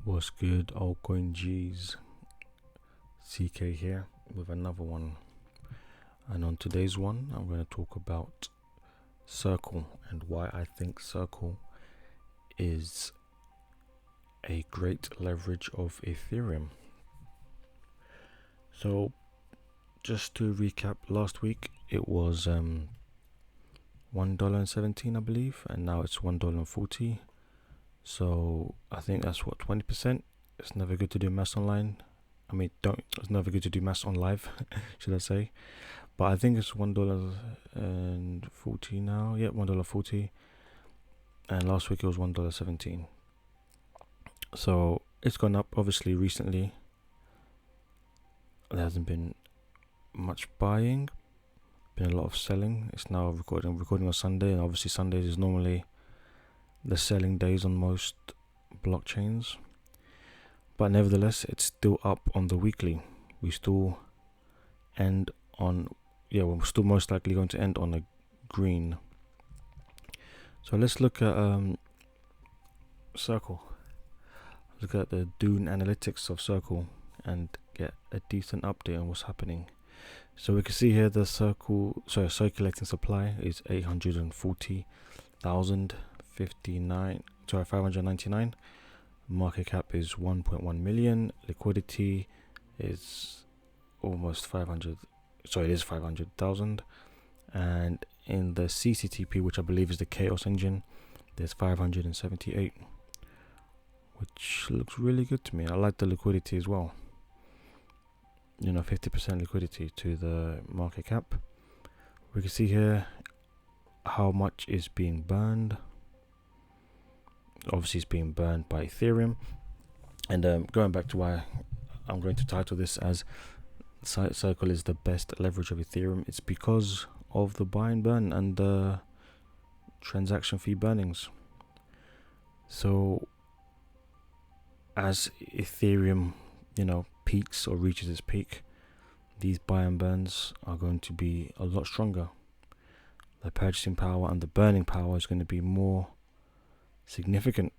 What's good, altcoin G's? CK here with another one. And on today's one, I'm going to talk about Circle and why I think Circle is a great leverage of Ethereum. So, just to recap, last week it was $1.17, I believe, and now it's $1.40. So I think that's what, 20%. It's never good to do maths online. It's never good to do maths on live, should I say? But I think it's $1.40 now. Yeah, $1.40. And last week it was $1.17. So it's gone up. Obviously, recently there hasn't been much buying. Been a lot of selling. It's now recording on Sunday, and obviously Sundays is normally the selling days on most blockchains. But nevertheless, it's still up on the weekly. We still end on, we're still most likely going to end on a green. So let's look at Circle. Look at the Dune analytics of Circle and get a decent update on what's happening. So we can see here the circulating supply is 599. Market cap is 1.1 million. Liquidity is almost 500. It is 500,000. And in the CCTP, which I believe is the Chaos engine, there's 578, which looks really good to me. I like the liquidity as well. 50% liquidity to the market cap. We can see here how much is being burned. Obviously, it's being burned by Ethereum. And going back to why I'm going to title this as Circle is the best leverage of Ethereum, it's because of the buy and burn and the transaction fee burnings. So as Ethereum, peaks or reaches its peak, these buy and burns are going to be a lot stronger. The purchasing power and the burning power is going to be more significant.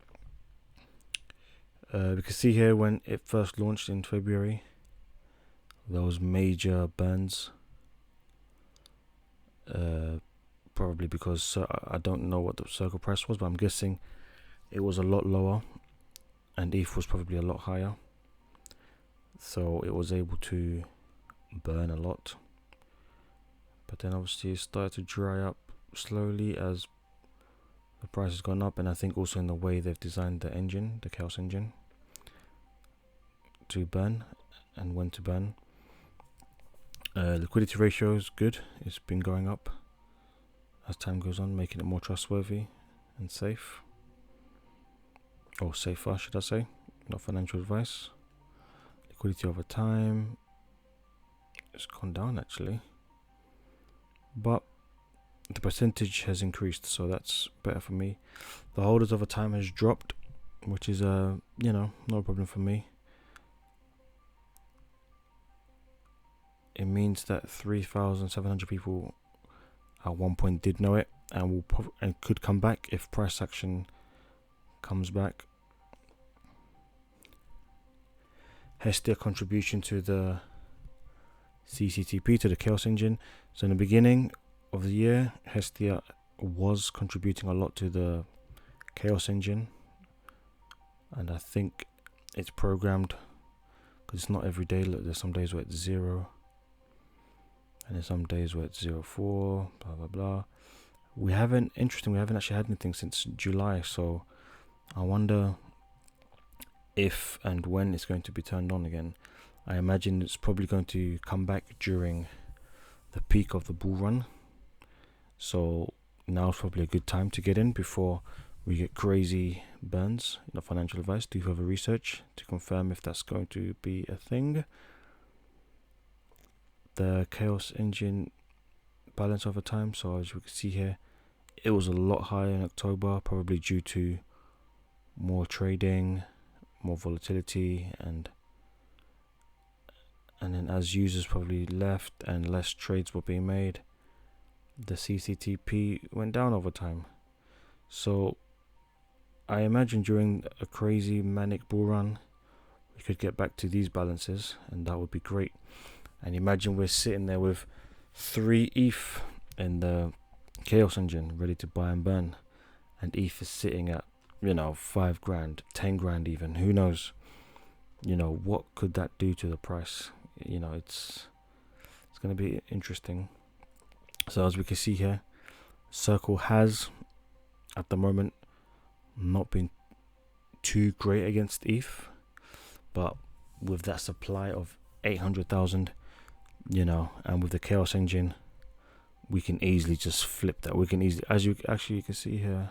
We can see here when it first launched in February, there was major burns. Probably because I don't know what the Circle price was, but I'm guessing it was a lot lower, and ETH was probably a lot higher. So it was able to burn a lot. But then obviously it started to dry up slowly as the price has gone up, and I think also in the way they've designed the engine, the Chaos engine, to burn and when to burn. Liquidity ratio is good. It's been going up as time goes on, making it more trustworthy and safe. Or safer, should I say. Not financial advice. Liquidity over time, it's gone down actually. But the percentage has increased, so that's better for me. The holders over time has dropped, which is no problem for me. It means that 3,700 people at one point did know it and could come back if price action comes back. HESTIA contribution to the CCTP, to the Chaos engine. So in the beginning of the year, HESTIA was contributing a lot to the Chaos engine, and I think it's programmed because it's not every day. Look, there's some days where it's 0, and there's some days where it's 0.4, blah blah blah. We haven't actually had anything since July, so I wonder if and when it's going to be turned on again. I imagine it's probably going to come back during the peak of the bull run. So now's probably a good time to get in before we get crazy burns. Financial advice, do further research to confirm if that's going to be a thing. The Chaos engine balance over time, so as we can see here, it was a lot higher in October, probably due to more trading, more volatility, and then as users probably left and less trades were being made, the CCTP went down over time. So I imagine during a crazy manic bull run we could get back to these balances, and that would be great. And imagine we're sitting there with 3 ETH in the chaos engine ready to buy and burn, and ETH is sitting at, you know, 5 grand, 10 grand even, who knows, you know, what could that do to the price? You know, it's going to be interesting. So as we can see here, Circle has at the moment not been too great against ETH, but with that supply of 800,000, you know, and with the chaos engine, we can easily just flip that. We can easily, as you can see here,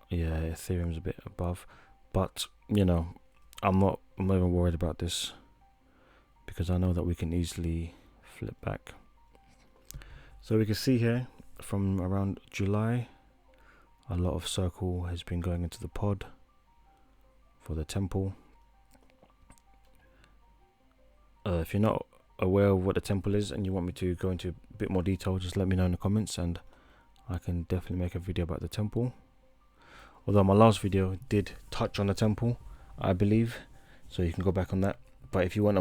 yeah, Ethereum's a bit above, but you know, I'm not even worried about this, because I know that we can easily flip back. So we can see here from around July, a lot of Circle has been going into the pod for the temple. If you're not aware of what the temple is and you want me to go into a bit more detail, just let me know in the comments and I can definitely make a video about the temple. Although my last video did touch on the temple, I believe, so you can go back on that. But if you want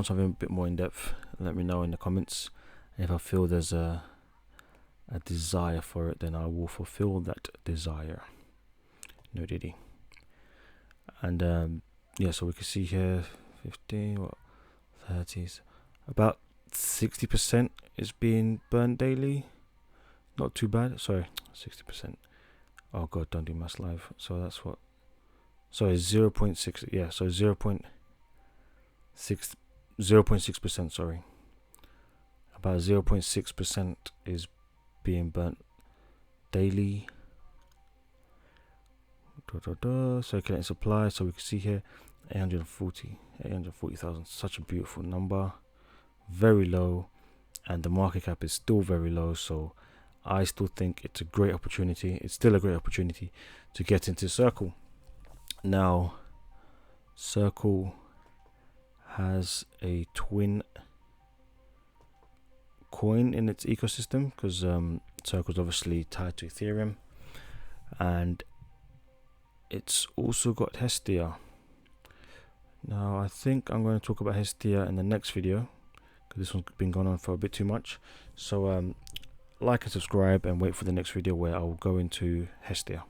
something a bit more in depth, let me know in the comments. And if I feel there's a desire for it, then I will fulfill that desire. No diddy. And yeah, so we can see here 15, 30s, about 60% is being burned daily. Not too bad. Sorry, 60%. Oh god, don't do mass live. So that's what. Sorry, 0.6. Yeah, so 0.6%. Sorry, about 0.6% is being burnt daily. Circulating supply. So we can see here 840,000. Such a beautiful number. Very low, and the market cap is still very low. So I still think it's a great opportunity. It's still a great opportunity to get into Circle. Now, Circle has a twin coin in its ecosystem, because Circle's obviously tied to Ethereum, and it's also got HESTIA. Now I think I'm going to talk about HESTIA in the next video, because this one's been going on for a bit too much. So like and subscribe and wait for the next video where I'll go into HESTIA.